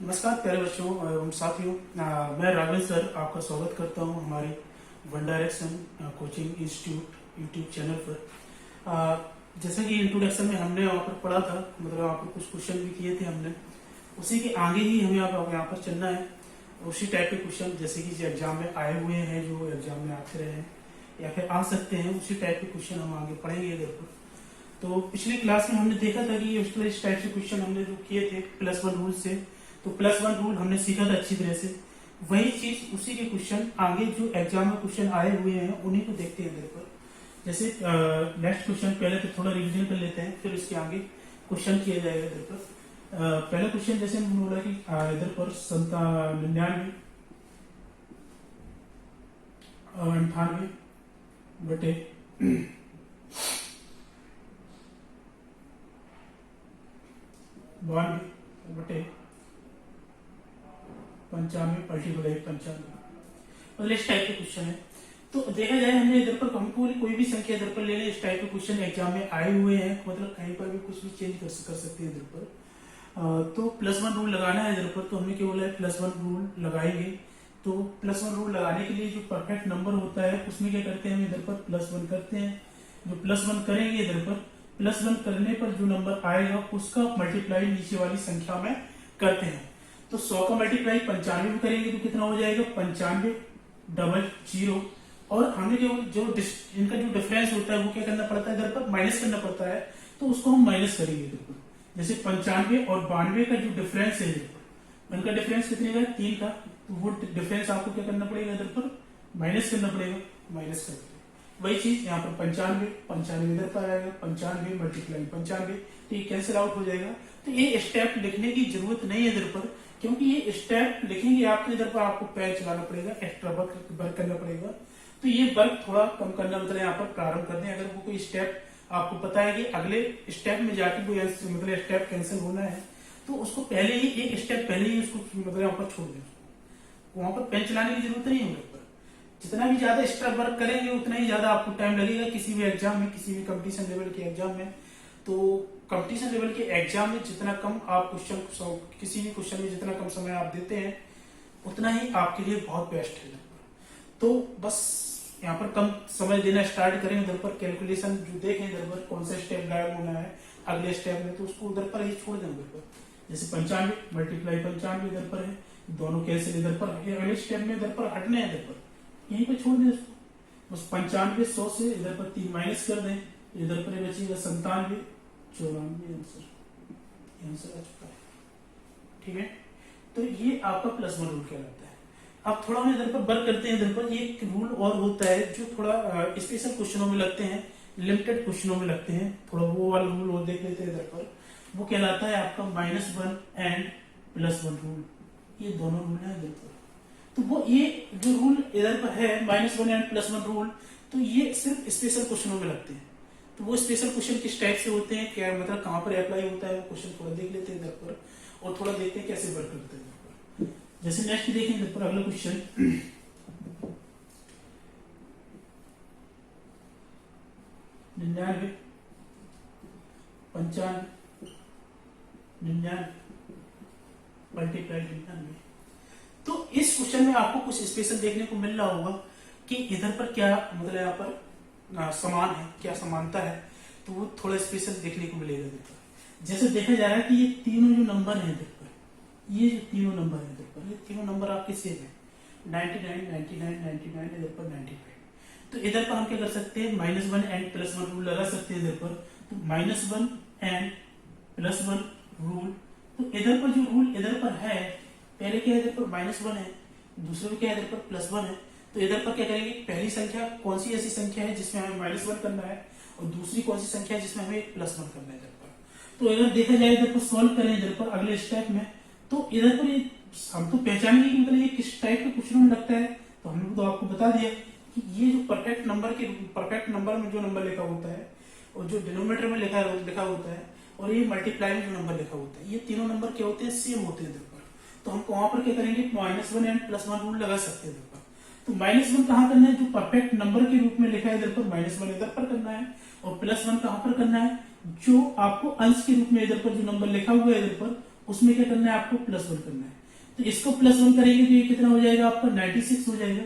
नमस्कार प्यारे बच्चों एवं साथियों। मैं राघवेंद्र सर आपका स्वागत करता हूं हमारे one direction coaching institute YouTube channel पर। जैसा कि इंट्रोडक्शन में हमने वहाँ पर पढ़ा था, मतलब वहाँ पर कुछ क्वेश्चन भी किए थे हमने, उसी के आगे ही हमें अब यहाँ पर चलना है। उसी टाइप के क्वेश्चन जैसे कि जो एग्जाम में आए हुए हैं, जो एग्जाम में आते रहे हैं या फिर आ सकते हैं, उसी टाइप के क्वेश्चन हम आगे पढ़ेंगे इधर पर। तो पिछली क्लास में हमने देखा था कि इस टाइप से क्वेश्चन हमने जो किए थे +1 रूल से, तो +1 रूल हमने सीखा था अच्छी तरह से। वही चीज उसी के क्वेश्चन आगे जो एग्जाम में क्वेश्चन आए हुए हैं उन्हीं को देखते हैं इधर पर। जैसे नेक्स्ट क्वेश्चन पहले तो थोड़ा रिवीजन कर लेते हैं, फिर इसके आगे क्वेश्चन किया जाएगा इधर पर। पहला क्वेश्चन जैसे हमने बोला कि इधर पर 99 और 98 बटे 92 बटे 95 मल्टीप्लाई 95, मतलब इस टाइप के क्वेश्चन है। तो देखा जाए हमने इधर पर हमको कोई भी संख्या इधर पर ले लें, इस टाइप के क्वेश्चन एग्जाम में आए हुए हैं, मतलब कहीं पर भी कुछ भी चेंज कर सकते हैं इधर पर। तो +1 रूल लगाना है इधर पर, तो हमने क्या बोला है +1 रूल लगाएंगे। तो +1 रूल लगाने के लिए जो परफेक्ट नंबर होता है उसमें क्या करते हैं, हम इधर पर +1 करते हैं। जो +1 करेंगे इधर पर, +1 करने पर जो नंबर आएगा उसका मल्टीप्लाई नीचे वाली संख्या में करते हैं। तो 100 का मल्टीप्लाई 95 में करेंगे तो कितना हो जाएगा 95 डबल 0। और हमें जो इनका जो डिफरेंस होता है वो क्या करना पड़ता है इधर पर, माइनस करना पड़ता है। तो उसको हम माइनस करेंगे इधर पर। जैसे 95 और 92 का जो डिफरेंस है इधर पर, उनका डिफरेंस कितने का 3 का, तो वो डिफरेंस आपको क्या करना पड़ेगा इधर पर, माइनस करना पड़ेगा। माइनस करके वही चीज यहाँ पर 95 इधर पर आएगा, 95 मल्टीप्लाई 95, तो ये कैंसिल आउट हो जाएगा। तो ये स्टेप लिखने की जरूरत नहीं है इधर पर, क्योंकि ये स्टेप लिखेंगे आपको इधर पर आपको पैर चलाना पड़ेगा, एक्स्ट्रा वर्क करना पड़ेगा। तो ये वर्क थोड़ा कम करना, मतलब यहाँ पर प्रारंभ कर दें। अगर वो कोई स्टेप आपको पता है कि अगले स्टेप में जाके कोई मतलब स्टेप कैंसिल होना है, तो उसको पहले ही एक स्टेप पहले ही उसको मतलब यहाँ पर छोड़ दें, वहां पर पेन चलाने की जरूरत नहीं है उधर पर। जितना भी ज्यादा एक्स्ट्रा वर्क करेंगे उतना ही ज्यादा आपको टाइम लगेगा किसी भी एग्जाम में, किसी भी कंपटीशन लेवल के एग्जाम में। तो कंपटीशन लेवल के एग्जाम में जितना कम आप क्वेश्चन, किसी भी क्वेश्चन में जितना कम समय आप देते हैं उतना ही आपके लिए बहुत बेस्ट है। तो बस यहाँ पर कम समय देना स्टार्ट करें, इधर पर कैलकुलेशन जो देखें इधर पर कौन सा स्टेप गायब होना है अगले स्टेप में, तो उसको उधर पर ही छोड़ दें उधर पर। जैसे 95 मल्टीप्लाई 95 इधर पर है, दोनों कैंसिल इधर पर, अगले स्टेप में इधर पर हटने हैं इधर पर, यहीं पर छोड़ दें उसको। बस 95 100 से इधर पर 3 माइनस कर दें, इधर पर बचेगा 97 94 आंसर आ चुका है। ठीक है, तो ये आपका +1 रूल कहलाता है। अब थोड़ा हम इधर पर वर्क करते हैं। इधर पर एक रूल और होता है जो थोड़ा स्पेशल क्वेश्चनों में लगते हैं, लिमिटेड क्वेश्चनों में लगते हैं, थोड़ा वो वाला रूल और देख लेते हैं इधर पर। वो कहलाता है आपका -1 एंड +1 रूल। ये दोनों रूल है इधर पर। तो वो ये जो रूल इधर पर है -1 एंड +1 रूल, तो ये सिर्फ स्पेशल क्वेश्चनों में लगते हैं। तो वो स्पेशल क्वेश्चन किस टाइप से होते हैं, क्या मतलब कहाँ पर अप्लाई होता है, वो क्वेश्चन थोड़ा देख लेते हैं इधर पर, और थोड़ा देखते हैं कैसे वर्क करते हैं। जैसे नेक्स्ट देखें इधर पर अगला क्वेश्चन 99 95 99 मल्टीप्लाई 99। तो इस क्वेश्चन में आपको कुछ स्पेशल देखने को मिल रहा होगा कि इधर पर क्या मतलब यहाँ पर समान है, क्या समानता है, तो वो थोड़ा स्पेशल देखने को मिलेगा इधर पर। जैसे देखा जा रहा है कि ये तीनों जो नंबर है इधर पर, ये जो तीनों नंबर है इधर पर, ये तीनों नंबर आपके सेम है, 99 99 99 इधर पर 95। तो इधर पर हम क्या कर सकते हैं, -1 एंड +1 रूल लगा सकते हैं इधर पर। तो -1 एंड +1 रूल, तो इधर पर जो रूल इधर पर है, पहले क्या इधर पर -1 है, दूसरे में क्या इधर पर +1 है। तो इधर पर क्या करेंगे, पहली संख्या कौन सी ऐसी संख्या है जिसमें हमें -1 करना है, और दूसरी कौन सी संख्या है जिसमें हमें +1 करना है इधर पर। तो अगर देखा जाए इधर पर सॉल्व करें इधर पर अगले स्टेप में, तो इधर पर हम तो पहचानेंगे कि मतलब ये किस टाइप के क्वेश्चन में लगता है। तो हमने तो आपको बता दिया कि ये जो परफेक्ट नंबर में जो नंबर लिखा होता है, और जो डिनोमिनेटर में लिखा होता है, और ये मल्टीप्लाई में जो नंबर लिखा होता है, ये तीनों नंबर क्या होते हैं, सेम होते हैं इधर पर। तो हम वहां पर क्या करेंगे, -1 एंड +1 रूल लगा सकते हैं इधर पर। तो -1 कहाँ करना है, जो परफेक्ट नंबर के रूप में लिखा है इधर पर, -1 इधर पर करना है, और +1 कहाँ पर करना है, जो आपको अंश के रूप में इधर पर जो नंबर लिखा हुआ है इधर पर उसमें क्या करना है आपको +1 करना है। तो इसको +1 करेंगे तो ये कितना हो जाएगा आपका 96 हो जाएगा।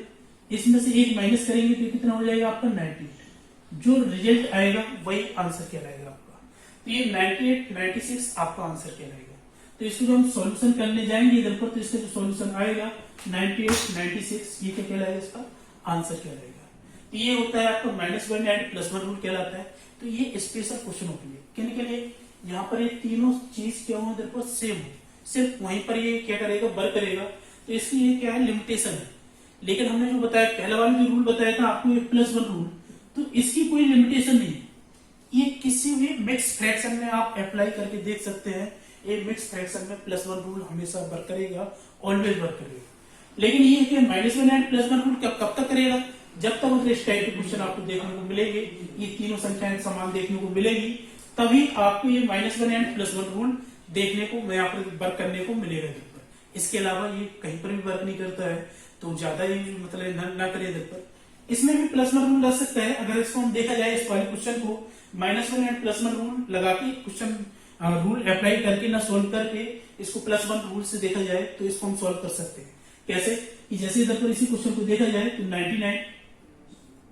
इसमें से एक माइनस करेंगे तो कितना हो जाएगा आपका 98। जो रिजल्ट आएगा वही आंसर कहलाएगा आपका। तो ये 98 96 आपका आंसर कहलाएगा। तो इसको जो हम सॉल्यूशन करने जाएंगे इधर पर, तो इसका जो सॉल्यूशन आएगा 98 96 ये क्या कहलाएगा, इसका आंसर कहलाएगा। तो ये होता है आपका -1 एंड +1 रूल कहलाता है। तो ये स्पेशल क्वेश्चन होती है किन के लिए, यहाँ पर ये तीनों चीज क्या हो इधर पर सेम हो, सिर्फ वहीं पर ये क्या करेगा वर्क करेगा। तो इसकी ये क्या है लिमिटेशन है। लेकिन हमने जो बताया पहला वाला जो रूल बताया था आपको, ये +1 रूल, तो इसकी कोई लिमिटेशन नहीं है। ये किसी भी मिक्स फ्रैक्शन में आप अप्लाई करके देख सकते हैं। ये मिक्स फ्रैक्शन में +1 रूल हमेशा वर्क करेगा, ऑलवेज वर्क करेगा। लेकिन ये कि -1 एंड +1 रूल कब तक करेगा, जब तक मतलब इस टाइप के क्वेश्चन आपको देखने को मिलेंगे, ये तीनों संख्याएं समान देखने को मिलेगी, तभी आपको ये -1 एंड +1 रूल देखने को यहाँ पर वर्क करने को मिलेगा। इसके अलावा ये कहीं पर भी वर्क नहीं करता है, तो ज्यादा ही मतलब ना करे इधर पर। इसमें भी +1 रूल लग सकता है। अगर इसको हम देखा जाए इस वाले क्वेश्चन को -1 एंड +1 रूल लगा के क्वेश्चन रूल अप्लाई करके ना सोल्व करके इसको +1 रूल से देखा जाए तो इसको हम सोल्व कर सकते हैं। कैसे कि जैसे इधर पर इसी क्वेश्चन को देखा जाए तो 99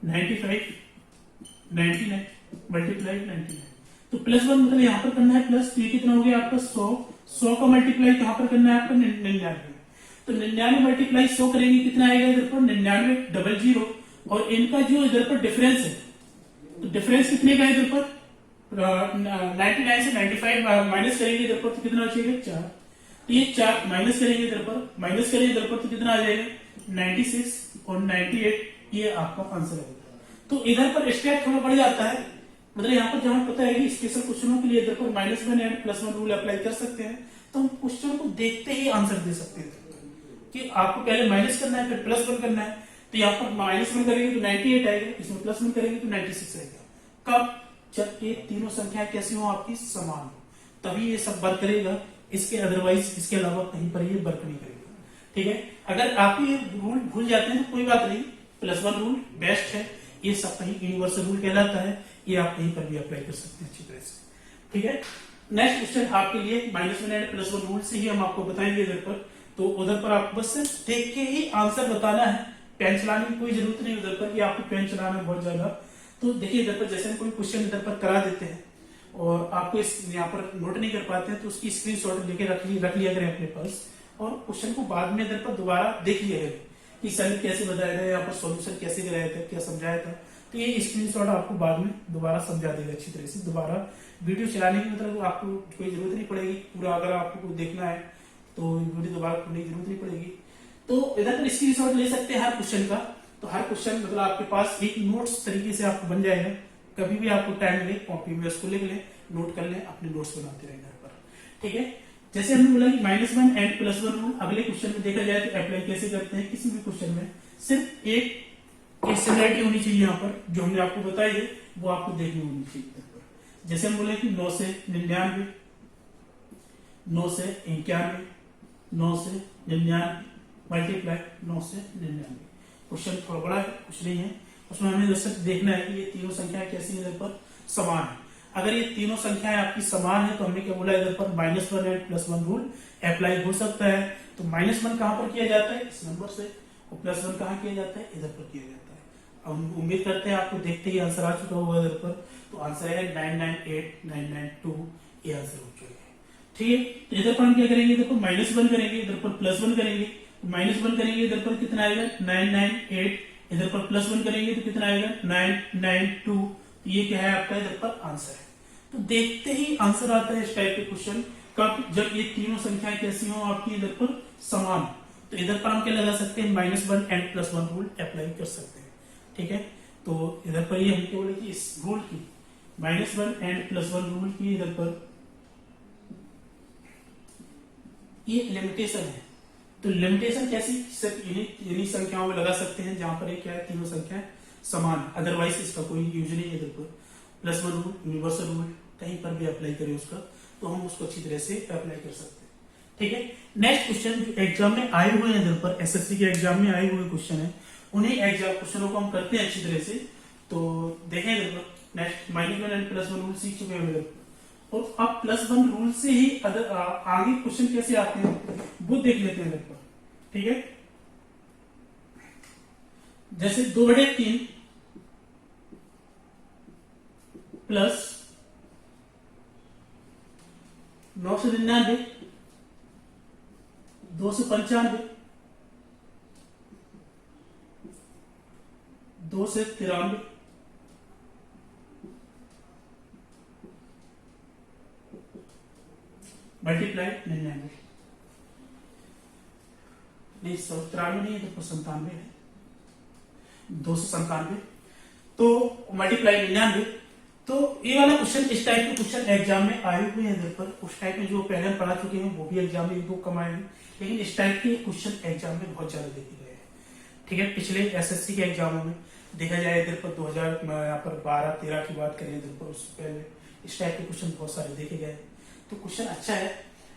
95 99 मल्टीप्लाई 99, तो +1 मतलब यहाँ पर करना है प्लस, तो ये कितना हो गया आपका 100 का मल्टीप्लाई कहाँ पर करना है आपका 99। तो 99 मल्टीप्लाई 100 करेंगे कितना आएगा इधर पर 99 00, और इनका जो इधर पर डिफरेंस है, तो डिफरेंस कितने का है इधर पर 99 से 95 माइनस करेंगे इधर पर तो कितना बचेगा 4। तो ये 4 माइनस करेंगे इधर पर, माइनस करेंगे इधर पर तो कितना आ जाएगा 96 और 98, ये आपका आंसर है। तो इधर पर स्टेप थोड़ा बढ़ जाता है, मतलब यहाँ पर जहां पता है कि स्पेशल क्वेश्चनों के लिए इधर पर -1 एंड +1 रूल अप्लाई कर सकते हैं, तो हम क्वेश्चन को देखते ही आंसर दे सकते हैं कि आपको पहले माइनस करना है फिर +1 करना है। तो यहाँ पर -1 करेंगे तो 98 आएगा, इसमें +1 करेंगे तो 96 आएगा। कब, जब ये तीनों संख्याएं कैसी हो आपकी समान हो, तभी ये सब वर्क करेगा। इसके अदरवाइज इसके अलावा कहीं पर ये वर्क नहीं करेगा। ठीक है, अगर आप ये रूल भूल जाते हैं तो कोई बात नहीं, +1 रूल बेस्ट है। ये सब कहीं यूनिवर्सल रूल कहलाता है, ये आप कहीं पर भी अप्लाई कर सकते हैं अच्छी तरह से। ठीक है, नेक्स्ट क्वेश्चन आपके लिए -1 एंड +1 रूल से ही हम आपको बताएंगे इधर पर। तो उधर पर आपको बस देख के ही आंसर बताना है, पेन चलाने की कोई जरूरत नहीं उधर पर कि आपको पेन चलाना है बहुत ज्यादा। तो देखिए इधर पर जैसे हम कोई क्वेश्चन इधर पर करा देते हैं और आपको इस यहाँ पर नोट नहीं कर पाते हैं, तो उसकी स्क्रीनशॉट लेके रख लिया करें अपने पास, और क्वेश्चन को बाद में इधर पर दोबारा देख लिया करें कि सर कैसे बताया था, यहाँ पर सॉल्यूशन कैसे कराया था, क्या समझाया था। तो ये स्क्रीनशॉट आपको बाद में दोबारा समझा देगा अच्छी तरह से। दोबारा वीडियो चलाने की मतलब आपको कोई जरूरत नहीं पड़ेगी, पूरा अगर आपको देखना है तो वीडियो दोबारा करने की जरूरत नहीं पड़ेगी। तो इधर पर स्क्रीनशॉट ले सकते हैं हर क्वेश्चन का। तो हर क्वेश्चन मतलब आपके पास एक नोट्स तरीके से आपको बन जाएगा। कभी भी आपको टाइम मिले कॉपी में उसको लिख लें, नोट कर लें, अपने नोट्स बनाते रहें घर पर। ठीक है, जैसे हमने बोला कि -1 एंड +1 रूल अगले क्वेश्चन में देखा जाए तो अप्लाई कैसे करते हैं। किसी भी क्वेश्चन में सिर्फ एक सिमिलरिटी होनी चाहिए, यहाँ पर जो हमने आपको बताई है वो आपको देखनी होनी चाहिए। जैसे हम बोले कि 9 से 99, 9 से 91, 9 से 99 मल्टीप्लाई 9 से 99। क्वेश्चन थोड़ा बड़ा है, कुछ नहीं है, उसमें हमें दर्शक देखना है कि ये तीनों संख्याएं कैसी इधर पर समान है। अगर ये तीनों संख्याएं आपकी समान है तो हमने क्या बोला इधर पर -1 एंड +1 रूल अप्लाई हो सकता है। तो -1 कहां पर किया जाता है, इस नंबर से, और +1 कहां किया जाता है, इधर पर किया जाता है। अब उम्मीद करते हैं आपको देखते ही आंसर आ चुका होगा इधर पर। तो आंसर है 998 992, ये आंसर हो चुका है। ठीक है, तो इधर पर हम क्या करेंगे, इधर पर -1 करेंगे, इधर पर +1 करेंगे। -1 करेंगे इधर पर कितना आएगा 998, इधर पर +1 करेंगे तो कितना आएगा 992। ये क्या है आपका इधर पर आंसर है। तो देखते ही आंसर आता है इस टाइप के क्वेश्चन कब, जब ये तीनों संख्याएं कैसी हो आपकी इधर पर समान। तो इधर पर हम क्या लगा सकते हैं, -1 एंड +1 रूल अप्लाई कर सकते हैं। ठीक है, तो इधर पर ये हम क्या बोले कि इस रूल की -1 एंड +1 रूल की इधर पर ये लिमिटेशन है। तो लिमिटेशन कैसी, सिर्फ इन्हीं संख्याओं में लगा सकते हैं जहां पर ये क्या है तीनों संख्याएं समान, अदरवाइज इसका कोई यूज नहीं है। इधर पर +1 रूल यूनिवर्सल रूल कहीं पर भी अप्लाई करें उसका, तो हम उसको अच्छी तरह से अप्लाई कर सकते हैं। ठीक है, नेक्स्ट क्वेश्चन जो एग्जाम में आए हुए हैं इधर पर, एसएससी के एग्जाम में आए हुए क्वेश्चन है, उन्हीं एग्जाम क्वेश्चनों को हम करते हैं अच्छी तरह से। तो देखें इधर पर नेक्स्ट -1 एंड +1 रूल सीख चुके हैं इधर, और अब +1 रूल से ही आगे क्वेश्चन कैसे आते हैं वो देख लेते हैं इधर पर। ठीक है, जैसे 2/3 प्लस 999 295 2 से 93 मल्टीप्लाई 99 नहीं 93 नहीं है तो 97 है 297 तो मल्टीप्लाई 99। तो ये वाला क्वेश्चन इस टाइप के क्वेश्चन एग्जाम में आए हुए हैं इधर पर। उस टाइप में जो पहले हम पढ़ा चुके हैं वो भी एग्जाम में 1-2 कम आए हैं, लेकिन इस टाइप के क्वेश्चन एग्जाम में बहुत ज्यादा देखे गए हैं। ठीक है, पिछले एसएससी के एग्जामों में देखा जाए इधर पर 2000 यहाँ पर 12-13 की बात करें इधर पर, उससे पहले इस टाइप के क्वेश्चन बहुत सारे देखे गए। तो क्वेश्चन अच्छा है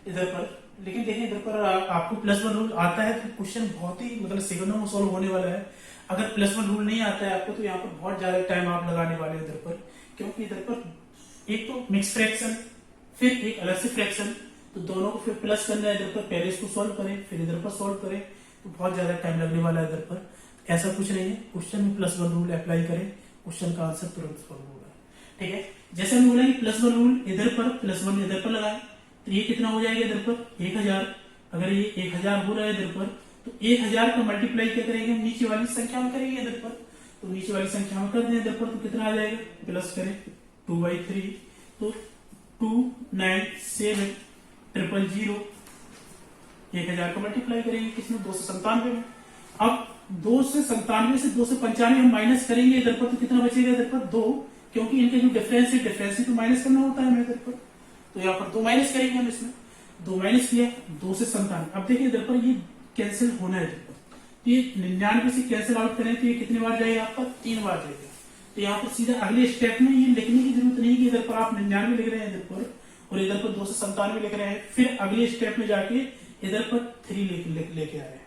इधर पर, लेकिन देखिए इधर पर आपको +1 रूल आता है तो क्वेश्चन बहुत ही मतलब सेकंडों में सॉल्व होने वाला है। अगर +1 रूल नहीं आता है आपको तो यहाँ पर बहुत ज्यादा टाइम आप लगाने वाले इधर पर, क्योंकि इधर पर एक तो मिक्स फ्रैक्शन फिर एक अलग से फ्रैक्शन, तो दोनों को फिर प्लस करना है इधर पर, पहले इसको सॉल्व करें फिर इधर पर सॉल्व करें, तो बहुत ज्यादा टाइम लगने वाला है इधर पर। ऐसा कुछ नहीं है, क्वेश्चन में +1 रूल अप्लाई करें, क्वेश्चन का आंसर तुरंत सॉल्व होगा। ठीक है, जैसे हम बोलेंगे +1 रूल इधर पर +1 इधर पर लगाए तो ये कितना हो जाएगा इधर पर 1000। अगर ये 1000 हो रहा है इधर पर तो 1000 का मल्टीप्लाई क्या करेंगे, नीचे वाली संख्या में करेंगे इधर पर, तो नीचे वाली संख्या में कर दें इधर पर तो कितना आ जाएगा, प्लस करें 2/3 तो 297 000 1000 का मल्टीप्लाई करेंगे किसमें 297 में। अब 297 से 295 हम माइनस करेंगे इधर पर तो कितना बचेगा इधर पर 2, क्योंकि इनके जो डिफरेंस है डिफरेंस ही तो माइनस करना होता है हमें इधर पर, तो यहाँ पर 2 माइनस करेंगे हम इसमें, 2 माइनस किया 2 से 97। अब देखिए इधर पर ये कैंसिल होना है इधर पर, तो ये 99 से कैंसिल आउट करें तो ये कितनी बार जाएगा आपका 3 बार जाएगा। तो यहाँ पर सीधा अगले स्टेप में ये लिखने की जरूरत नहीं कि इधर पर आप 99 लिख रहे हैं इधर पर और इधर पर 297 लिख रहे हैं, फिर अगले स्टेप में जाके इधर पर 3 लेके आ रहे हैं।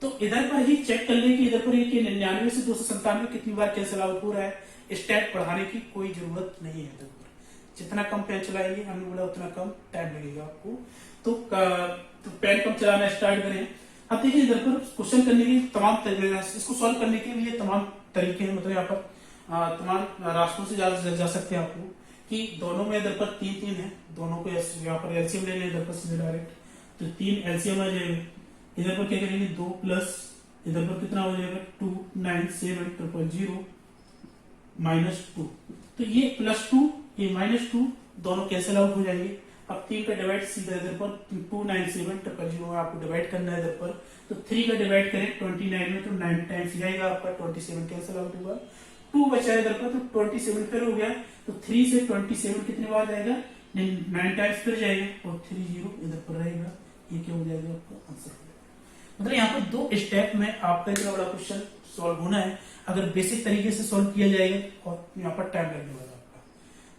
तो इधर पर ही चेक कर लें कि इधर पर 99 से 297 कितनी बार कैंसिल आउट हो रहा है। स्टेप बढ़ाने की कोई जरूरत नहीं है इधर पर, जितना कम पेन चलाएंगे हमने बोला उतना कम टाइम लगेगा आपको। तो पेन कम चलाना स्टार्ट करें। अब देखिए इधर पर क्वेश्चन करने की तमाम इसको सॉल्व करने के लिए तमाम तरीके हैं, मतलब यहाँ पर तमाम रास्तों से जा सकते हैं आपको कि दोनों में इधर पर 3-3 है, दोनों को यहाँ पर एलसीएम ले लें इधर पर सीधे डायरेक्ट, तो 3 एलसीएम आ जाएगा। इधर पर क्या करेंगे 2 प्लस इधर पर कितना हो जाएगा 297 000 -2, तो ये +2 ये -2 दोनों कैंसिल आउट हो जाएंगे। अब 3 का डिवाइड सीधा इधर पर 297 000 आपको डिवाइड करना है इधर पर, तो 3 का डिवाइड करें 29 में तो 9 टाइम्स जाएगा आपका, 27 कैंसिल आउट होगा, 2 बचा है इधर पर तो 27 फिर हो गया, तो 3 से 27 कितने बार जाएगा 9 टाइम्स फिर जाएगा और 30 इधर पर रहेगा। ये क्या हो जाएगा आपका आंसर हो जाएगा। मतलब यहाँ पर 2 स्टेप में आपका इतना बड़ा क्वेश्चन सॉल्व होना है। अगर बेसिक तरीके से सॉल्व किया जाएगा और यहाँ पर टाइम लगने वाला आपका,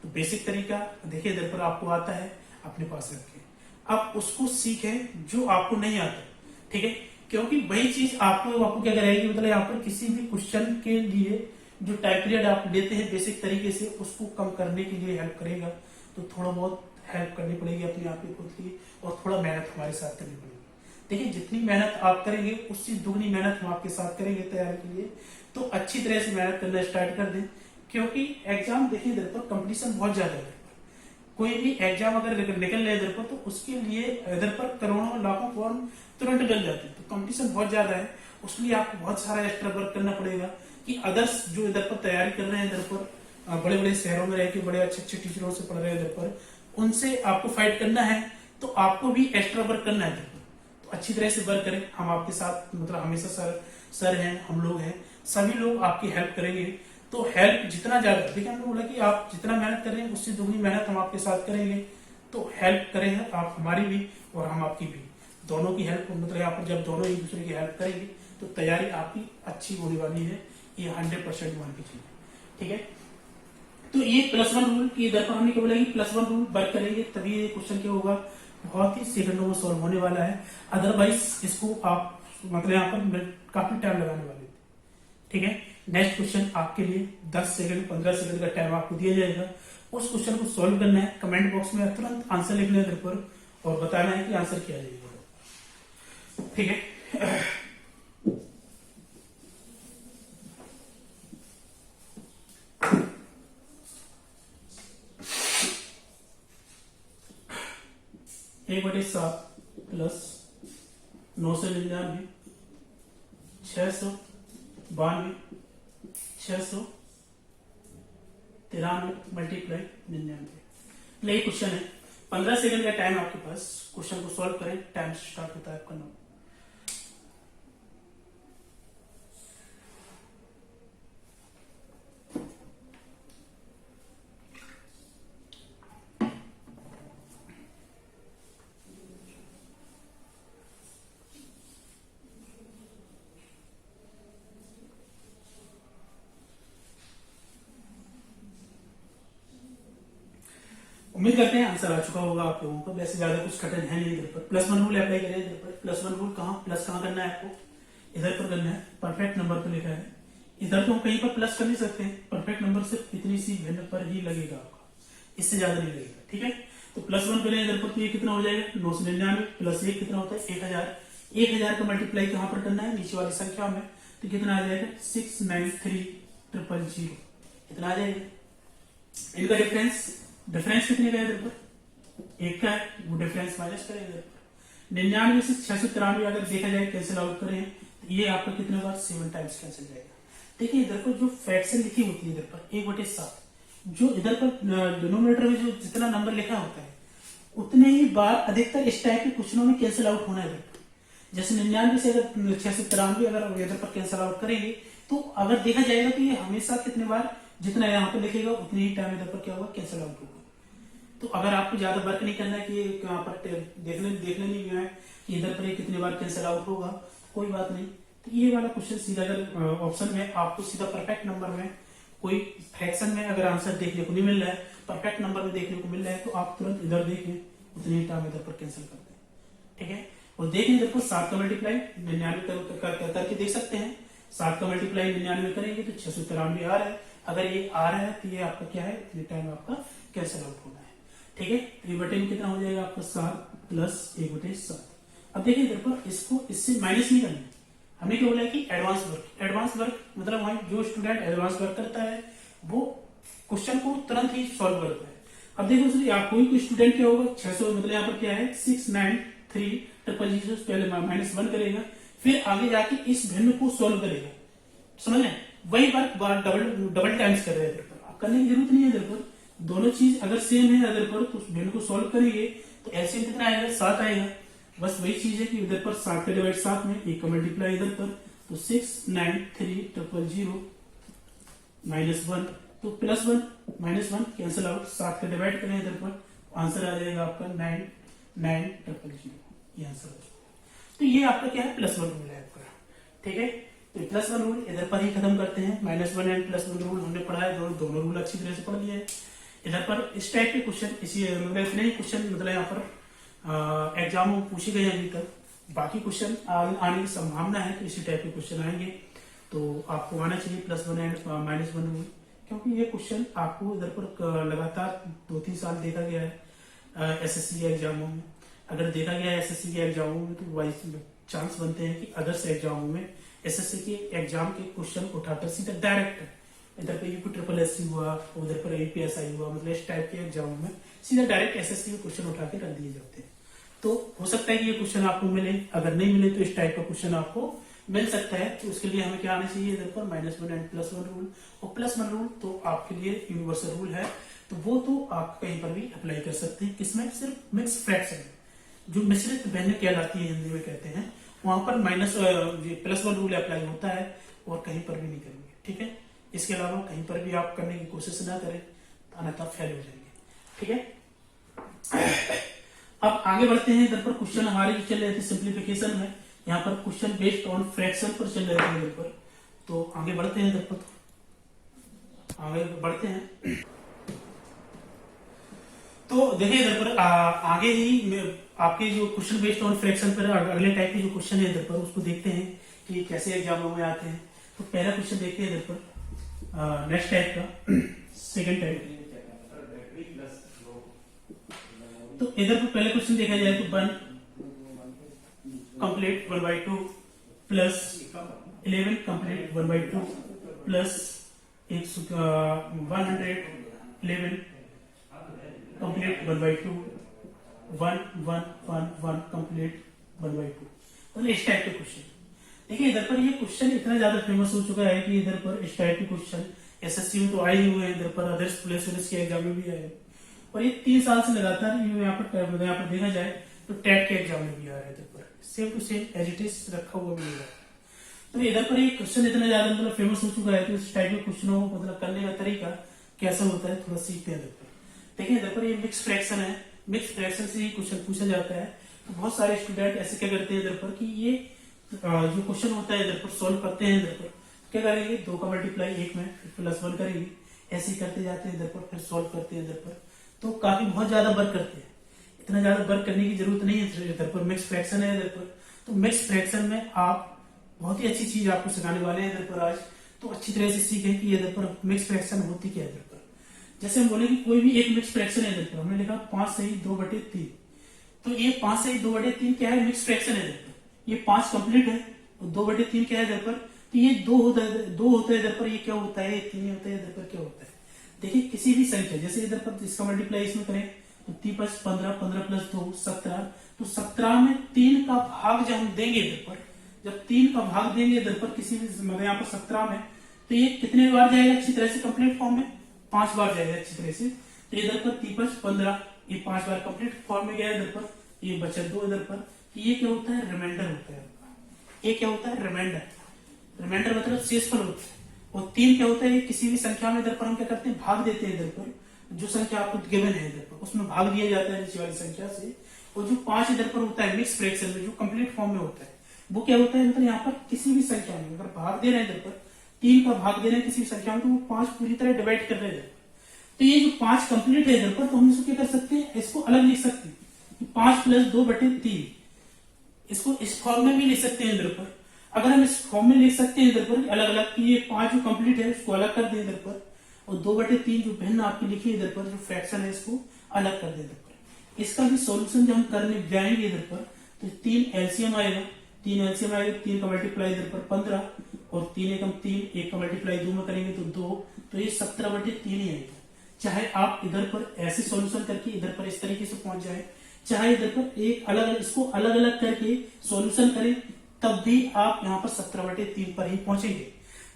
तो बेसिक तरीका देखिए इधर पर आपको आता है अपने पास रखें, अब उसको सीखें जो आपको नहीं आता। ठीक है, क्योंकि वही चीज आपको क्या करेगी, मतलब यहाँ पर किसी भी क्वेश्चन के लिए जो टाइम पीरियड आप लेते हैं बेसिक तरीके से उसको कम करने के लिए हेल्प करेगा। तो थोड़ा बहुत हेल्प करनी पड़ेगी अपने आप की खुद की, और थोड़ा मेहनत हमारे साथ करनी पड़ेगी। देखिए जितनी मेहनत आप करेंगे उससे दुगनी मेहनत हम आपके साथ करेंगे तैयारी के लिए, तो अच्छी तरह से मेहनत करना स्टार्ट कर दें, क्योंकि एग्जाम देखिए इधर पर कंपटीशन बहुत ज्यादा है। कोई भी एग्जाम अगर निकल रहे इधर पर तो उसके लिए इधर पर करोड़ों लाखों फॉर्म तुरंत डल जाते हैं, तो कंपटीशन बहुत ज्यादा है। उसके लिए आपको बहुत सारा एक्स्ट्रा वर्क करना पड़ेगा कि अदर्स जो इधर पर तैयारी कर रहे हैं इधर पर बड़े बड़े शहरों में रह के बड़े अच्छे टीचरों से पढ़ रहे हैं इधर पर, उनसे आपको फाइट करना है, तो आपको भी एक्स्ट्रा वर्क करना है इधर पर। तो अच्छी तरह से वर्क करें, हम आपके साथ मतलब हमेशा सर हैं, हम लोग हैं, सभी लोग आपकी हेल्प करेंगे। तो हेल्प जितना ज्यादा, देखिए हमने बोला कि आप जितना मेहनत कर रहे हैं उससे दुगनी मेहनत हम आपके साथ करेंगे। तो हेल्प करेंगे आप हमारी भी और हम आपकी भी, दोनों की हेल्प, मतलब यहाँ पर जब दोनों एक दूसरे की हेल्प करेंगे तो तैयारी आपकी अच्छी होने वाली है, ये 100% मान के चलिए। ठीक है, तो ये +1 रूल की इधर पर हमने क्या बोला कि +1 रूल वर्क करेंगे तभी ये क्वेश्चन क्या होगा, बहुत ही सेकंडों में सॉल्व होने वाला है। अदरवाइज इसको आप मतलब यहाँ पर काफी टाइम लगाने वाले थे। ठीक है, नेक्स्ट क्वेश्चन आपके लिए 10 सेकंड 15 सेकंड का टाइम आपको दिया जाएगा, उस क्वेश्चन को सॉल्व करना है, कमेंट बॉक्स में तुरंत आंसर लिखना है इधर पर और बताना है कि आंसर क्या आएगा। ठीक है। एक बटे 7 प्लस 999 692 693 मल्टीप्लाई 99। यही क्वेश्चन है। 15 सेकंड का टाइम आपके पास, क्वेश्चन को सॉल्व करें। टाइम स्टार्ट होता है आपका 9। उम्मीद करते हैं आंसर आ चुका होगा आप लोगों को। वैसे ज्यादा कुछ कठिन है नहीं। इधर पर +1 रूल अप्लाई करें। इधर पर +1 रूल प्लस कहाँ करना है आपको, इधर पर करना है। परफेक्ट नंबर पर लिखा है, इधर तो हम कहीं पर प्लस कर नहीं सकते हैं। परफेक्ट नंबर सिर्फ इतनी सी भिन्न पर ही लगेगा आपका, इससे ज्यादा नहीं लगेगा। ठीक है, तो +1 करें इधर पर, तो ये कितना हो जाएगा 999 प्लस 1 कितना होता है 1000। 1000 का मल्टीप्लाई कहाँ पर करना है, नीचे वाली संख्या में। तो कितना आ जाएगा 693000 इतना आ जाएगा। इनका डिफरेंस कितने का है इधर पर, 1 का है, वो डिफरेंस माइनस करें इधर पर। 99 से 693 अगर देखा जाए कैंसिल आउट करें तो ये आपका कितने बार 7 टाइम्स कैंसिल जाएगा। देखिए इधर पर जो फ्रैक्शन लिखी होती है इधर पर 1/7, जो इधर पर डिनोमिनेटर में जो जितना नंबर लिखा होता है उतने ही बार अधिकतर इस टाइप के क्वेश्चनों में कैंसिल आउट होना है इधर पर। जैसे 99 से अगर 693 अगर इधर पर कैंसिल आउट करेंगे तो अगर देखा जाएगा तो ये हमेशा कितने बार जितना यहाँ पर लिखेगा उतने ही टाइम इधर पर क्या होगा कैंसिल आउट होगा। तो अगर आपको ज्यादा वर्क नहीं करना है कि यहाँ पर देखने नहीं गया है कि इधर पर कितने बार कैंसिल आउट होगा, कोई बात नहीं। तो ये वाला क्वेश्चन सीधा अगर ऑप्शन में आपको सीधा परफेक्ट नंबर में कोई फ्रैक्शन में अगर आंसर देखने को नहीं मिल रहा है, परफेक्ट नंबर में देखने को मिल रहा है, तो आप तुरंत इधर देखें उतने ही टाइम इधर पर कैंसिल कर दें। ठीक है, और देखें इधर पर 7 का मल्टीप्लाई 99 करके देख सकते हैं। 7 का मल्टीप्लाई 99 करेंगे तो 693 आ रहा है। अगर ये आ रहा है तो ये आपका क्या है, इतने टाइम आपका कैंसिल आउट होना है। ठीक है, तो ये बटे में कितना हो जाएगा आपका 7 प्लस 1/7। अब देखिए इधर पर इसको इससे माइनस नहीं करना है। हमने क्या बोला है कि एडवांस वर्क मतलब वहां जो स्टूडेंट एडवांस वर्क करता है वो क्वेश्चन को तुरंत ही सॉल्व करता है। अब देखो आप कोई स्टूडेंट क्या होगा 600 मतलब यहाँ पर क्या है 69300 पहले -1 करेगा, फिर आगे जाके इस भिन्न को सॉल्व करेगा। समझ रहे, वही वर्क डबल टाइम्स कर रहे हैं इधर पर। आप करने की जरूरत नहीं है इधर पर, दोनों चीज अगर सेम है इधर पर तो उस भिन्न को सॉल्व करेंगे तो एलसीएम कितना आएगा 7 आएगा। बस वही चीज है कि इधर पर 7 का डिवाइड 7 में, 1 का मल्टीप्लाई इधर पर, तो 69300 -1 तो +1 -1 कैंसिल आउट। 7 का डिवाइड करें इधर पर, आंसर आ जाएगा आपका 99000। ये आंसर हो जाएगा। तो ये आपका क्या है +1 रूल है आपका। ठीक है, तो +1 रूल इधर पर ही खत्म करते हैं। -1 एंड +1 रूल हमने पढ़ा है, दोनों रूल अच्छी तरह से पढ़ लिए हैं। इधर पर इस टाइप के क्वेश्चन इसी मतलब इतने ही क्वेश्चन मतलब यहाँ पर एग्जाम में पूछे गए अभी तक। बाकी क्वेश्चन आने की संभावना है कि इसी टाइप के क्वेश्चन आएंगे, तो आपको आना चाहिए +1 एंड -1 रूल, क्योंकि ये क्वेश्चन आपको इधर पर लगातार 2-3 साल देखा गया है एसएससी के एग्जामों में। अगर देखा गया है एसएससी के एग्जामों में तो वाइस चांस बनते हैं कि अदर्स एग्जामों में एसएससी के एग्जाम के क्वेश्चन उठाकर सीधा डायरेक्ट इधर पे UPSSC हुआ, उधर पर APSI हुआ, मतलब इस टाइप के एग्जामों में सीधा डायरेक्ट एसएससी के क्वेश्चन उठा के रख दिए जाते हैं। तो हो सकता है कि ये क्वेश्चन आपको मिले, अगर नहीं मिले तो इस टाइप का क्वेश्चन आपको मिल सकता है। तो उसके लिए हमें क्या आना चाहिए इधर पर -1 एंड +1 रूल। और +1 रूल तो आपके लिए यूनिवर्सल रूल है, तो वो तो आप कहीं पर भी अप्लाई कर सकते हैं। किसमें, सिर्फ मिक्स फ्रैक्शन जो मिश्रित भिन्न कहलाती है हिंदी में कहते हैं, वहां पर +1 रूल अप्लाई होता है और कहीं पर भी नहीं करेंगे। ठीक है, इसके अलावा कहीं पर भी आप करने की कोशिश ना करें, अन्यथा फेल हो जाएंगे। ठीक है, अब आगे बढ़ते हैं। इधर पर क्वेश्चन हमारे जो चल रहे थे सिंप्लीफिकेशन में, यहाँ पर क्वेश्चन बेस्ड ऑन फ्रैक्शन पर चल रहे थे इधर पर। तो आगे बढ़ते हैं, इधर पर आगे बढ़ते हैं। तो देखिए इधर पर आगे ही आपके जो क्वेश्चन बेस्ड ऑन फ्रैक्शन पर अगले टाइप के जो क्वेश्चन है इधर पर उसको देखते हैं कि कैसे एग्जामों में आते हैं। तो पहला क्वेश्चन देखते हैं इधर पर नेक्स्ट टाइप का, सेकंड टाइप। तो इधर पर पहले क्वेश्चन देखा जाए तो 1 complete 1/2 plus 11 complete 1/2 plus 111 complete 1/2 1 1 1 1 complete 1/2। तो इस टाइप के क्वेश्चन देखिए, इधर पर ये क्वेश्चन इतना ज्यादा फेमस हो चुका है कि इधर पर इस टाइप के क्वेश्चन एसएससी में तो आए हुए हैं, इधर पर अदर्स पुलिस के एग्जाम में भी आए, और ये 3 साल से लगातार यहाँ पर देखा जाए तो टेट के एग्जाम में भी आ रहा है। इधर पर same to same as it is रखा हुआ मिलेगा। तो इधर पर ये क्वेश्चन इतना ज्यादा मतलब फेमस हो चुका है तो इस टाइप के क्वेश्चनों को मतलब करने का तरीका कैसा होता है थोड़ा सीखते हैं। इधर पर देखिए, इधर पर ये मिक्स फ्रैक्शन है, मिक्स फ्रैक्शन से ही क्वेश्चन पूछा जाता है। तो बहुत सारे स्टूडेंट ऐसे क्या करते हैं इधर पर कि ये जो क्वेश्चन होता है इधर पर सोल्व करते हैं, इधर पर क्या करेंगे 2 का मल्टीप्लाई 1 में फिर +1 करेंगे, ऐसे ही करते जाते हैं इधर पर, फिर सोल्व करते हैं इधर पर। तो काफी बहुत ज्यादा वर्क करते हैं, इतना ज्यादा वर्क करने की जरूरत नहीं है। इधर पर मिक्स फ्रैक्शन है इधर पर, तो मिक्स फ्रैक्शन में आप बहुत ही अच्छी चीज आपको सिखाने वाले हैं इधर पर आज। तो अच्छी तरह से सीखें कि इधर पर मिक्स फ्रैक्शन होती क्या है इधर पर। जैसे हम बोले कि कोई भी एक मिक्स फ्रैक्शन है इधर पर, हमने लिखा 5 सही 2/3, तो ये 5 सही 2/3 क्या है, मिक्स फ्रैक्शन है इधर पर। ये 5 कंप्लीट है और 2/3 क्या है इधर पर, तो ये 2 होता है इधर पर, ये क्या होता है 3 होता है इधर पर, क्या होता है। देखिए किसी भी संख्या, जैसे इधर पर इसका मल्टीप्लाई इसमें करें तो 3 + 15, 15 + 2 17, तो 17 में 3 का भाग जब हम देंगे इधर पर, जब 3 का भाग देंगे इधर पर किसी भी मतलब यहाँ पर 17 में, तो ये कितने बार जाएगा अच्छी तरह से कंप्लीट फॉर्म में, 5 बार जाएगा अच्छी तरह से। तो इधर पर 3 + 15 ये 5 बार कंप्लीट फॉर्म में गया इधर पर, ये बचा 2 इधर पर। ये क्या होता है, रिमाइंडर होता है। ये क्या होता है, रिमाइंडर। रिमाइंडर मतलब शेषफल होता है। और 3 क्या होता है, किसी भी संख्या में इधर पर हम क्या करते हैं, भाग देते हैं इधर पर, जो संख्या आपको गिवन है इधर पर उसमें भाग दिया जाता है नीचे वाली संख्या से। और जो 5 इधर पर होता है मिक्स फ्रैक्शन में, जो कंप्लीट फॉर्म में होता है, वो क्या होता है, मतलब यहाँ पर किसी भी संख्या में अगर भाग दे रहे हैं इधर पर, 3 का भाग दे रहे हैं किसी भी संख्या में, तो वो 5 पूरी तरह डिवाइड कर रहे हैं। तो ये जो 5 कंप्लीट है इधर पर, तो हम इसको क्या कर सकते हैं, इसको अलग लिख सकते हैं, 5 + 2/3, इसको इस फॉर्म में भी लिख सकते हैं इधर पर। अगर हम इस फॉर्म में लिख सकते हैं इधर पर अलग अलग, कि ये 5 जो कंप्लीट है उसको अलग कर दें इधर पर, और 2/3 जो भिन्न आपकी लिखी है इधर पर जो फ्रैक्शन है इसको अलग कर दें इधर पर। इसका भी सॉल्यूशन जब हम करने जाएंगे इधर पर, तो 3 एलसीएम आएगा, 3 एलसीएम आएगा, 3 का मल्टीप्लाई इधर पर 15, और 3 एकम 3, 1 का मल्टीप्लाई 2 में करेंगे तो 2, तो ये 17/3 ही आएगा। चाहे आप इधर पर ऐसे सॉल्यूशन करके इधर पर इस तरीके से पहुंच जाए, चाहे इधर पर एक अलग इसको अलग अलग करके सॉल्यूशन करें, तब भी आप यहाँ पर 17/3 पर ही पहुंचेंगे।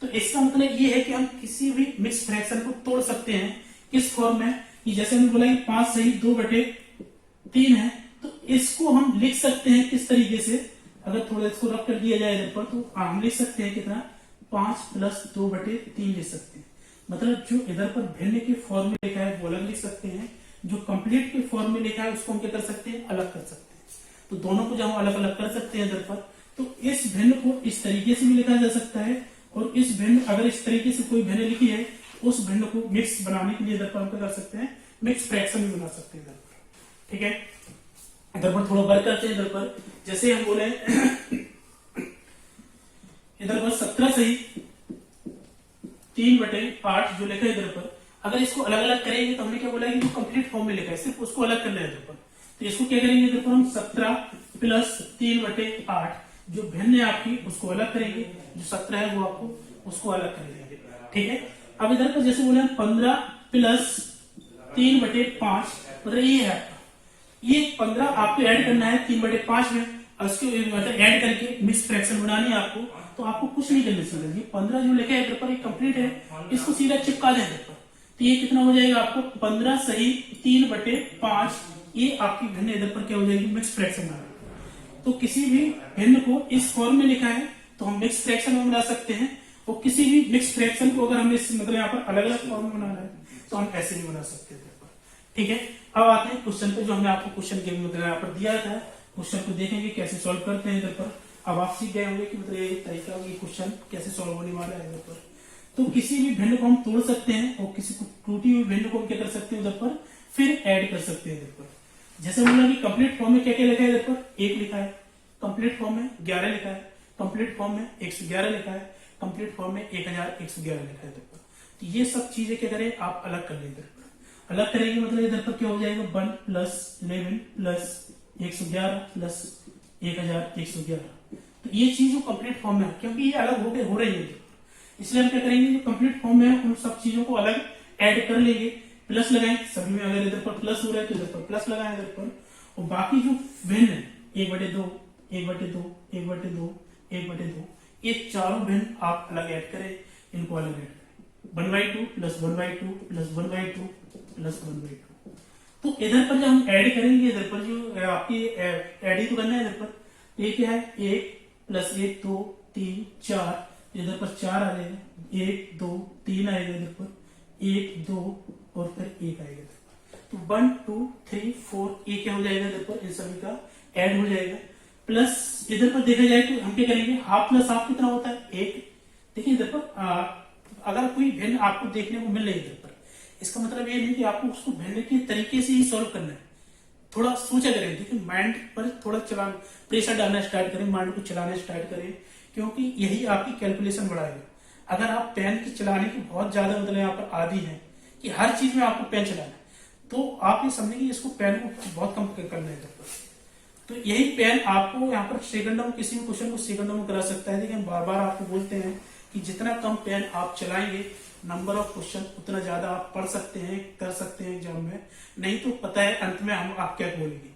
तो इसका मतलब ये है कि हम किसी भी मिक्स फ्रैक्शन को तोड़ सकते हैं किस फॉर्म में, कि जैसे हमने बोला कि 5 सही 2/3 है, तो इसको हम लिख सकते हैं किस तरीके से, अगर थोड़ा इसको रफ कर दिया जाए इधर पर, तो हम लिख सकते हैं कितना, 5 + 2/3 लिख सकते हैं। मतलब जो इधर पर भिन्न के फॉर्म में लिखा है वो अलग लिख सकते हैं, जो कंप्लीट के फॉर्म में लिखा है उसको हम क्या कर सकते हैं, अलग कर सकते हैं। तो दोनों को जब हम अलग अलग कर सकते हैं इधर पर, तो इस भिन्न को इस तरीके से भी लिखा जा सकता है, और इस भिन्न अगर इस तरीके से कोई भिन्न लिखी है, उस भिन्न को मिक्स बनाने के लिए इधर पर हम क्या कर सकते हैं, मिक्स फ्रैक्शन भी बना सकते हैं इधर पर। ठीक है, इधर पर थोड़ा वर्क करते हैं इधर पर। जैसे हम बोले इधर पर 17 सही 3/8 जो लिखा है इधर पर, अगर इसको अलग अलग करेंगे तो हमने क्या बोला कि जो कंप्लीट फॉर्म में लिखा है सिर्फ उसको अलग करना है इधर पर। तो इसको क्या करेंगे इधर पर हम 17 + 3/8 जो भिन्न है आपकी उसको अलग करेंगे, जो 17 है वो आपको उसको अलग करेंगे। ठीक है, अब इधर पर जैसे बोले 15 + 3/5, मतलब ये है आपका, ये 15 आपको ऐड करना है 3/5 में, और उसको मतलब ऐड करके मिक्स फ्रैक्शन बनानी है आपको, तो आपको कुछ नहीं करना चाहिए। ये 15 जो लिखा है इधर पर कंप्लीट है, इसको सीधा चिपका दें इधर पर, तो ये कितना हो जाएगा आपको 15 सही 3/5, ये आपकी भिन्न इधर पर क्या हो जाएगी, मिक्स फ्रैक्शन बना। तो किसी भी भिन्न को इस फॉर्म में लिखा है तो हम मिक्स फ्रैक्शन में बना सकते हैं, और किसी भी मिक्स फ्रैक्शन को अगर हमें मतलब यहाँ पर अलग अलग फॉर्म में बनाना है तो हम ऐसे नहीं बना सकते इधर पर। ठीक है, अब आते हैं क्वेश्चन पे, जो हमने आपको क्वेश्चन के मतलब यहाँ पर दिया था, क्वेश्चन को देखेंगे कैसे सॉल्व करते हैं इधर पर। अब आप सीख गए होंगे कि मतलब ये तरीका ये क्वेश्चन कैसे सॉल्व होने वाला है इधर पर। तो किसी भी भिन्न को हम तोड़ सकते हैं, और किसी को टूटी हुई भिन्न को हम क्या कर सकते हैं इधर पर, फिर ऐड कर सकते हैं इधर पर। जैसे बोला कि कंप्लीट फॉर्म में क्या क्या लिखा है इधर पर, 1 लिखा है, कंप्लीट फॉर्म में 11 लिखा है, कंप्लीट फॉर्म में 111 लिखा है, कंप्लीट फॉर्म में 1111 लिखा है इधर पर। तो ये सब चीजें क्या करें आप अलग कर लें इधर पर। अलग करेंगे मतलब इधर पर क्या हो जाएगा 1 प्लस 11 प्लस 111 प्लस 1111। तो ये चीज जो कंप्लीट फॉर्म में है, क्योंकि ये अलग हो रही है, इसलिए हम क्या करेंगे जो कंप्लीट फॉर्म में है उन सब चीजों को अलग ऐड कर लेंगे, प्लस लगाएं सभी में, अगर इधर पर प्लस हो रहा है तो इधर पर प्लस लगाएं इधर पर, और बाकी जो भिन्न है 1/2 1/2 1/2 1/2 ये चारों भिन्न आप अलग ऐड करें, इनको अलग ऐड करें 1/2 प्लस 1/2 प्लस 1/2 प्लस 1/2। तो इधर पर जब हम ऐड करेंगे, इधर पर जो आपकी ऐड ही तो करना है, इधर पर ये क्या है 1 प्लस 1 2 3 4, इधर पर 4 आ जाएगा, 1 2 3 आएगा इधर पर, 1 2 और फिर 1 आएगा इधर पर। तो 1 2 3 4 ये क्या हो जाएगा इधर पर, इन सभी का ऐड हो जाएगा। प्लस इधर पर देखा जाए तो हम क्या करेंगे, हाफ प्लस हाफ कितना होता है 1। देखिए इधर पर अगर कोई भिन्न आपको देखने को मिल रही है इधर पर, इसका मतलब ये नहीं कि आपको उसको भिन्न के तरीके से ही सॉल्व करना है, थोड़ा सोचा करें। देखिए माइंड पर थोड़ा प्रेशर डालना स्टार्ट करें, माइंड को चलाना स्टार्ट करें, क्योंकि यही आपकी कैलकुलेशन बढ़ाएगा। अगर आप पेन की चलाने की बहुत ज्यादा मतलब यहाँ पर आदी है कि हर चीज में आपको पेन चलाना है, तो आप ये समझेंगे इसको पेन को बहुत कम करना है इधर पर। तो यही पेन आपको यहाँ पर सेकंडों में, किसी भी क्वेश्चन को सेकंडों में करा सकता है। लेकिन बार बार आपको बोलते हैं कि जितना कम पेन आप चलाएंगे, नंबर ऑफ क्वेश्चन उतना ज्यादा आप पढ़ सकते हैं, कर सकते हैं एग्जाम में। नहीं तो पता है अंत में हम आप क्या बोलेंगे,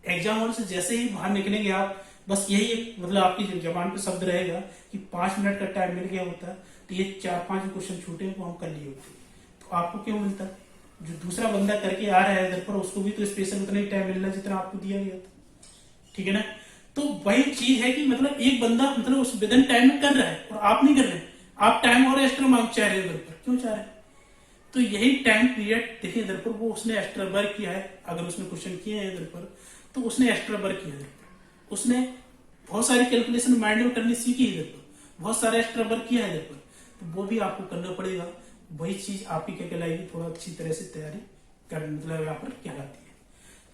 एग्जाम हॉल से जैसे ही बाहर निकलेंगे आप, बस यही एक मतलब आपकी जबान पे शब्द रहेगा कि 5 मिनट का टाइम मिल गया होता, तो ये 4-5 क्वेश्चन छूटे वो हम कर लिए होते। तो आपको क्यों मिलता, जो दूसरा बंदा करके आ रहा है इधर पर, उसको भी तो स्पेशल उतना ही टाइम मिलना जितना आपको दिया गया था, ठीक है ना। तो वही चीज है कि मतलब एक बंदा मतलब उस विदिन टाइम में कर रहा है और आप नहीं कर रहे हैं, आप टाइम और एक्स्ट्रा मांग चाह रहे हो इधर पर, क्यों चाह रहे हैं। तो यही टाइम पीरियड देखिए इधर पर, वो उसने एक्स्ट्रा वर्क किया है। अगर उसने क्वेश्चन किए हैं इधर पर, तो उसने एक्स्ट्रा वर्क किया है, उसने बहुत सारी कैलकुलेशन माइंड में करनी सीखी इधर पर, बहुत सारा एक्स्ट्रा वर्क किया है इधर पर, तो वो भी आपको करना पड़ेगा। वही चीज आपकी क्या कहलाएगी, थोड़ा अच्छी तरह से तैयारी कर मतलब यहाँ पर कहलाती है।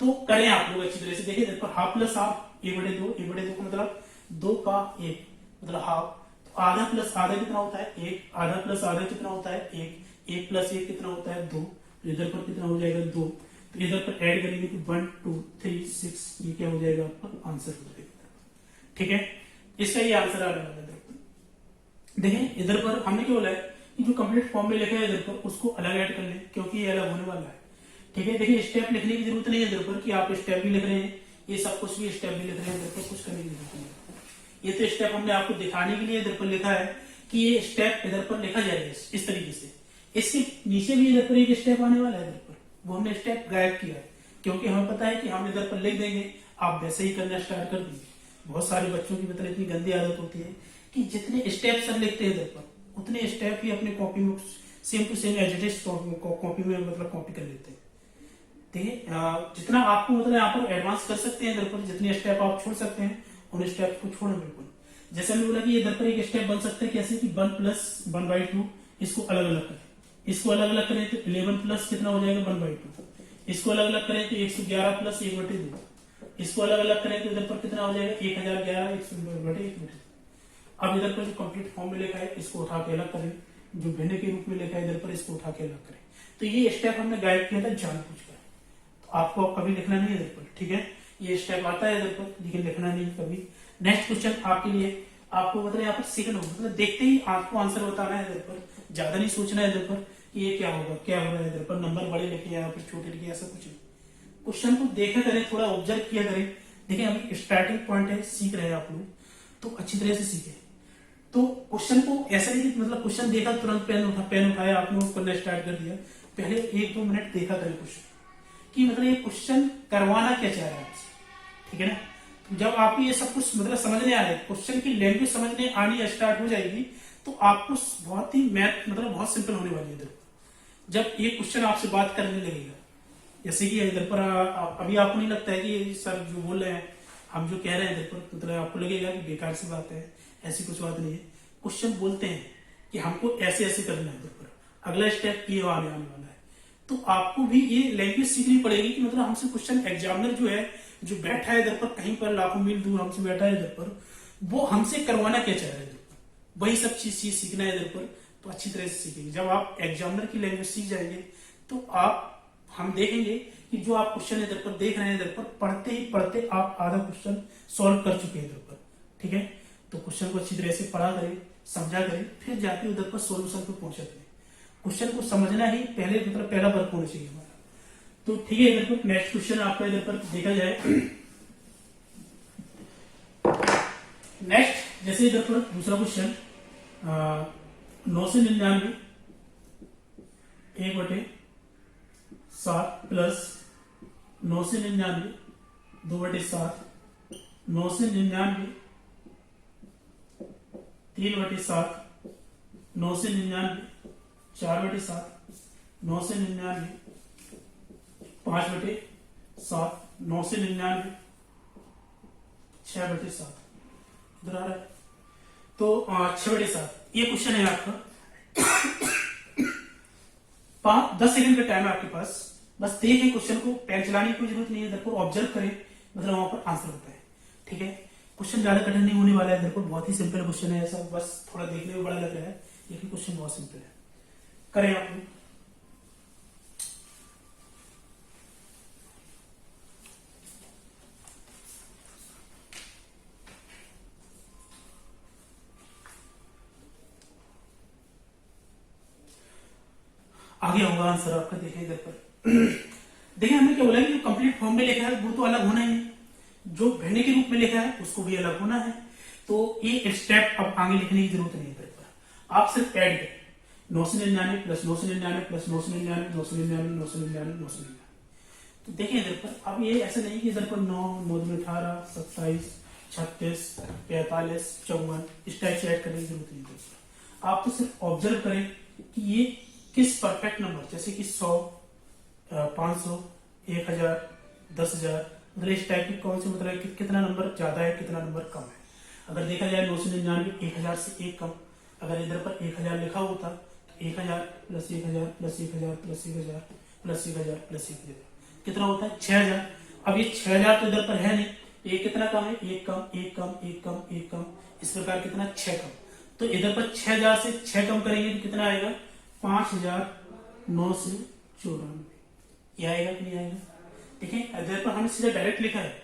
तो करें आप लोग अच्छी तरह से। देखिए इधर पर हाफ प्लस हाफ 1/2, 1/2 का मतलब 2 का 1 मतलब हाफ। तो आधा प्लस आधा कितना होता है 1, आधा प्लस आधा कितना होता है 1, 1 प्लस 1 कितना होता है 2, तो इधर पर कितना हो जाएगा 2। तो इधर पर ऐड करेंगे तो 1 2 3 6, ये क्या हो जाएगा आपका आंसर हो जाएगा, ठीक है। इसका ये आंसर आ रहा है इधर पर। देखें इधर पर हमने क्या बोला है कि जो कंप्लीट फॉर्म में लिखा है इधर पर उसको अलग ऐड कर लें, क्योंकि ये अलग होने वाला है, ठीक है। देखिए स्टेप लिखने की जरूरत नहीं है इधर पर कि आप स्टेप भी लिख रहे हैं, ये सब कुछ भी स्टेप भी लिख रहे हैं, इधर पर कुछ करने की जरूरत नहीं है। ये तो स्टेप हमने आपको दिखाने के लिए इधर पर लिखा है कि ये स्टेप इधर पर लिखा जाएगा इस तरीके से। इसके नीचे भी इधर पर एक स्टेप आने वाला है इधर पर, वो हमने स्टेप गायब किया है, क्योंकि हमें पता है कि हम इधर पर लिख देंगे, आप वैसे ही करना स्टार्ट कर देंगे। बहुत सारे बच्चों की मतलब इतनी गंदी आदत होती है कि जितने स्टेप सर लिखते हैं इधर पर, उतने स्टेप ही अपनी कॉपी में same to same as it is copy में मतलब कॉपी कर लेते हैं। देखिए जितना आपको मतलब यहाँ पर एडवांस कर सकते हैं इधर पर, जितने स्टेप आप छोड़ सकते हैं उन स्टेप को छोड़ना बिल्कुल। जैसे हमने बोला कि इधर पर एक स्टेप बन सकता है कैसे कि 1 प्लस 1/2, इसको अलग अलग करें, इसको अलग अलग करें तो 11 प्लस कितना हो जाएगा 1/2, इसको अलग अलग करें तो 111 प्लस 1/2, इसको अलग अलग करें तो इधर पर कितना हो जाएगा 1011 1/1। अब इधर पर जो कंप्लीट फॉर्म में लिखा है इसको उठा के अलग करें, जो भिन्न के रूप में लिखा है इधर पर इसको उठा के अलग करें। तो ये स्टेप हमने गाइड किया था जानबूझकर, तो आपको कभी लिखना नहीं है इधर पर, ठीक है। ये स्टेप आता है इधर पर, लेकिन लिखना नहीं कभी। नेक्स्ट क्वेश्चन आपके लिए, आपको मतलब यहाँ पर सीखना होगा, मतलब देखते ही आपको आंसर बताना है इधर पर, ज्यादा नहीं सोचना है इधर पर कि ये क्या होगा क्या हो रहा है इधर पर, नंबर बड़े लिखे या फिर छोटे लिखे, ऐसा कुछ नहीं। क्वेश्चन को देखा करें, थोड़ा ऑब्जर्व किया करें। देखिए अभी स्टार्टिंग पॉइंट है, सीख रहे हैं आप लोग, तो अच्छी तरह से सीखे। तो क्वेश्चन को ऐसा नहीं कि मतलब क्वेश्चन देखा तुरंत पेन उठाया आपने वो करना स्टार्ट कर दिया, पहले 1-2 मिनट देखा करें क्वेश्चन कि मतलब ये क्वेश्चन करवाना क्या चाह रहा है आपसे, ठीक है ना। तो जब आपको ये सब कुछ मतलब समझने आ रहा है, क्वेश्चन की लैंग्वेज समझने आनी स्टार्ट हो जाएगी, तो आपको बहुत ही मैथ मतलब बहुत सिंपल होने वाली है इधर। जब ये क्वेश्चन आपसे बात करने लगेगा, जैसे कि इधर पर अभी आपको नहीं लगता है कि सर जो बोल रहे हैं, हम जो कह रहे हैं इधर पर, मतलब आपको लगेगा कि बेकार सी बात है, ऐसी कुछ बात नहीं है। क्वेश्चन बोलते हैं कि हमको ऐसे ऐसे करना है इधर पर, अगला स्टेप ये आने वाला है, तो आपको भी ये लैंग्वेज सीखनी पड़ेगी कि मतलब हमसे क्वेश्चन एग्जामिनर जो है, जो बैठा है इधर पर कहीं पर लाखों मील दूर हमसे बैठा है इधर पर, वो हमसे करवाना क्या चाह रहा है इधर पर, वही सब चीज सीखना है इधर पर। तो अच्छी तरह से सीखेंगे। जब आप एग्जामिनर की लैंग्वेज सीख जाएंगे तो आप हम देखेंगे कि जो आप क्वेश्चन इधर पर देख रहे हैं, इधर पर पढ़ते ही पढ़ते आप आधा क्वेश्चन सॉल्व कर चुके हैं इधर पर। ठीक है, तो क्वेश्चन को अच्छी तरह से पढ़ा करें, समझा करें, फिर जाके उधर पर सॉल्यूशन पे पहुंचा करें। क्वेश्चन को समझना ही पहले मतलब पहला वर्क होना चाहिए हमारा। तो ठीक है, इधर पर नेक्स्ट क्वेश्चन आपका इधर पर देखा जाए। नेक्स्ट जैसे इधर पर दूसरा क्वेश्चन 999 1/7 प्लस 999 2/7 999 3/7 999 4/7 999 5/7 999 6/7 इधर आ रहा है। तो 6/7 ये क्वेश्चन है आपका। 10 सेकंड का टाइम है आपके पास, बस देखें क्वेश्चन को, पेन चलाने की कोई जरूरत नहीं है, इधर पर ऑब्जर्व करें, मतलब वहां पर आंसर होता है। ठीक है, क्वेश्चन ज्यादा कठिन नहीं होने वाला है, इधर पर बहुत ही सिंपल क्वेश्चन है, ऐसा बस थोड़ा देखने में बड़ा लग रहा है, लेकिन क्वेश्चन बहुत सिंपल है। करें आप आगे होगा आंसर आपका। देखें इधर पर देखिए हमने क्या बोला कि जो कंप्लीट फॉर्म में लिखा है वो तो अलग होना ही है, जो भिन्न के रूप में लिखा है उसको भी अलग होना है। तो ये स्टेप अब आगे लिखने की जरूरत नहीं है, आप सिर्फ ऐड करें 999 प्लस 999 प्लस 999 999 999 999। तो देखिए इधर पर अब ये ऐसा नहीं कि इधर पर 9 9 में 18 27 36 45 54 इस टाइप से ऐड करने की जरूरत नहीं है। आप तो सिर्फ ऑब्जर्व करें कि ये किस परफेक्ट नंबर, जैसे कि 100 500 1000 10,000, मतलब इस टाइप की कौन से मतलब कितना नंबर ज्यादा है कितना नंबर कम है। अगर देखा जाए 999 1000 से एक कम, अगर इधर पर 1000 लिखा होता तो 1000 plus 1000 plus 1000 plus 1000 plus 1000 plus 1000 कितना होता है 6000। अब ये 6000 तो इधर पर है नहीं, ये कितना कम है, एक कम एक कम एक कम एक कम, इस प्रकार कितना 6 कम। तो इधर पर 6000 से 6 कम करेंगे तो कितना आएगा 5994, ये आएगा कि नहीं आएगा। देखिए इधर पर हमने सीधा डायरेक्ट लिखा है,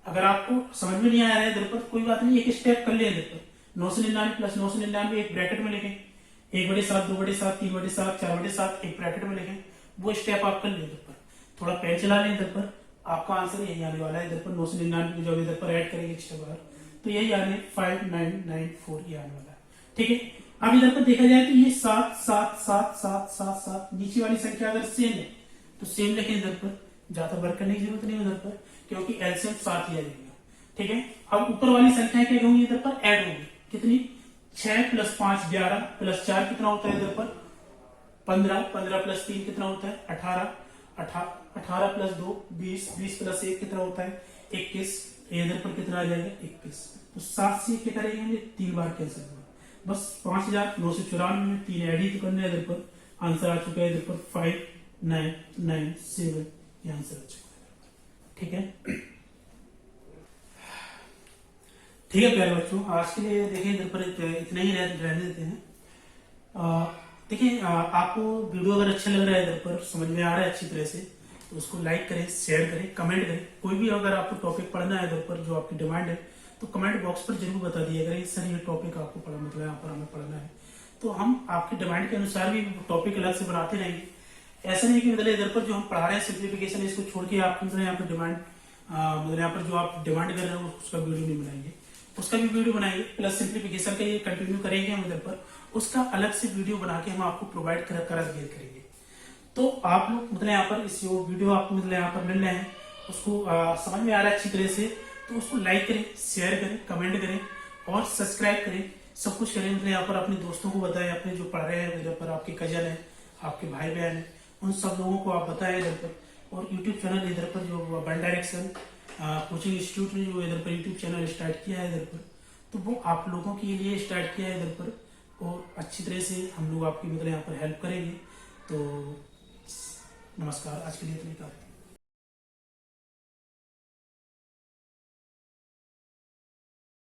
अगर आपको समझ में नहीं आ रहा है इधर पर कोई बात नहीं, एक स्टेप कर ले। इधर पर 999 प्लस 999 एक ब्रैकेट में लिखें, 1/7 2/7 3/7 4/7 एक ब्रैकेट में लिखें, वो स्टेप आप कर लें। इधर पर थोड़ा पेन चला लें, इधर पर आपका आंसर यही आने वाला है। इधर पर 999 जब इधर पर ऐड करेंगे 6 बार तो यही आने 5994 ये आने वाला है। ठीक है, अब इधर पर देखा जाए तो ये 7 7 7 7 7 7 नीचे वाली संख्या अगर सेम है तो सेम लिखें, इधर पर ज्यादा वर्क करने की जरूरत नहीं उधर पर, क्योंकि एलसीएम 7 ही आ जाएगा। ठीक है, अब ऊपर वाली संख्या क्या होंगी इधर पर ऐड होगी, कितनी 6 प्लस 5 11 प्लस 4 कितना होता है इधर पर 15 15 प्लस 3 कितना होता है 18 18 प्लस 2 20 20 प्लस 1 कितना होता है 21, इधर पर कितना आ जाएगा 21। तो 7 से क्या करेंगे 3 बार कैंसिल होगा, बस 5994 में 3 ऐड ही तो करना है। इधर पर आंसर आ चुका है, इधर पर 5997 ये आंसर आ चुका है। ठीक है, ठीक है प्यारे बच्चों, आज के लिए देखिए इधर पर इतना ही रहने देते हैं। देखिए आपको वीडियो अगर अच्छा लग रहा है, इधर पर समझ में आ रहा है अच्छी तरह से, तो उसको लाइक करें, शेयर करें, कमेंट करें। कोई भी अगर आपको टॉपिक पढ़ना है इधर पर जो आपकी डिमांड है तो कमेंट बॉक्स पर जरूर बता दिए अगर सर ये टॉपिक आपको पढ़ा मतलब यहाँ पर हमें पढ़ना है, तो हम आपकी डिमांड के अनुसार भी टॉपिक अलग से बनाते रहेंगे। ऐसा नहीं कि मतलब इधर पर जो हम पढ़ा रहे हैं सिंप्लीफिकेशन इसको छोड़ के आप मतलब यहाँ पर डिमांड मतलब यहाँ पर जो आप डिमांड कर रहे हैं उसका वीडियो नहीं बनाएंगे, उसका भी वीडियो बनाएंगे, प्लस सिंप्लीफिकेशन का ये कंटिन्यू करेंगे हम इधर पर, उसका अलग से वीडियो बना के हम आपको प्रोवाइड करा दिया करेंगे। तो आप लोग मतलब यहाँ पर इस वीडियो आपको मतलब यहाँ पर मिल रहे हैं उसको समझ में आ रहा है अच्छी तरह से, तो उसको लाइक करें, शेयर करें, कमेंट करें और सब्सक्राइब करें, सब कुछ करें। मतलब यहाँ पर अपने दोस्तों को बताएं, अपने जो पढ़ रहे हैं इधर पर, आपके कजन है, आपके भाई बहन है, उन सब लोगों को आप बताएं इधर पर। और यूट्यूब चैनल इधर पर जो वन डायरेक्शन कोचिंग इंस्टीट्यूट ने जो इधर पर यूट्यूब चैनल स्टार्ट किया है इधर पर, तो वो आप लोगों के लिए स्टार्ट किया है इधर पर, और अच्छी तरह से हम लोग आपकी मतलब यहाँ पर हेल्प करेंगे। तो नमस्कार, आज के लिए इतना ही काफी।